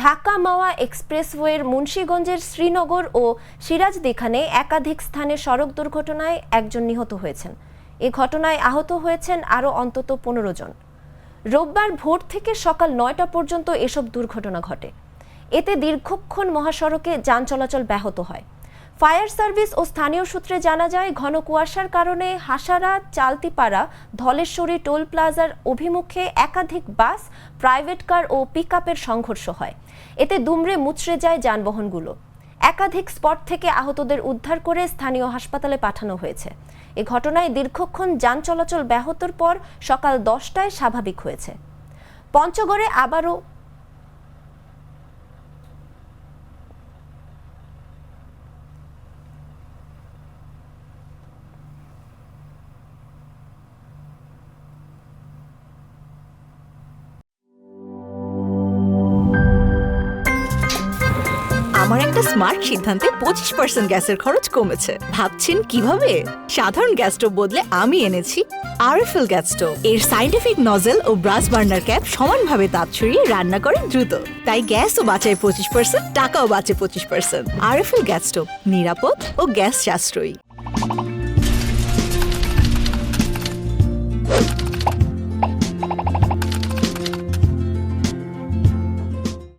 ঢাকা মাওয়া এক্সপ্রেসওয়ের মুন্সিগঞ্জের শ্রীনগর ও সিরাজদিখানে একাধিক স্থানে সড়ক দুর্ঘটনায় একজন নিহত হয়েছেন। এ ঘটনায় আহত হয়েছেন আরও অন্তত 15 জন। রোববার ভোর থেকে সকাল 9টা পর্যন্ত এসব দুর্ঘটনা ঘটে। এতে দীর্ঘক্ষণ মহাসড়কে যান চলাচল ব্যাহত হয়। ফায়ার সার্ভিস ও স্থানীয় সূত্রে জানা যায়, ঘন কুয়াশার কারণে হাসারা, চালতিপাড়া, ধলেশ্বরী টোল প্লাজার অভিমুখে একাধিক বাস, প্রাইভেট কার ও পিকআপের সংঘর্ষ হয়। এতে দুমড়ে মুচড়ে যায় যানবাহনগুলো। একাধিক স্পট থেকে আহতদের উদ্ধার করে স্থানীয় হাসপাতালে পাঠানো হয়েছে। এ ঘটনায় দীর্ঘক্ষণ যান চলাচল ব্যাহতর পর সকাল 10টায় স্বাভাবিক হয়েছে। পঞ্চগড়ে আবারও আমার একটা স্মার্ট সিদ্ধান্তে 25% গ্যাসের খরচ কমেছে। ভাবছেন কিভাবে? সাধারণ গ্যাস স্টোভ বদলে আমি এনেছি আরএফএল গ্যাস স্টোভ। এর সাইন্টিফিক নজল ও ব্রাস বার্নার ক্যাপ সমানভাবে তাপ ছড়িয়ে রান্না করে দ্রুত। তাই গ্যাসও বাঁচায় 25%, টাকাও বাঁচে 25%। আরএফএল গ্যাস স্টোভ, নিরাপদ ও গ্যাস সাশ্রয়ী।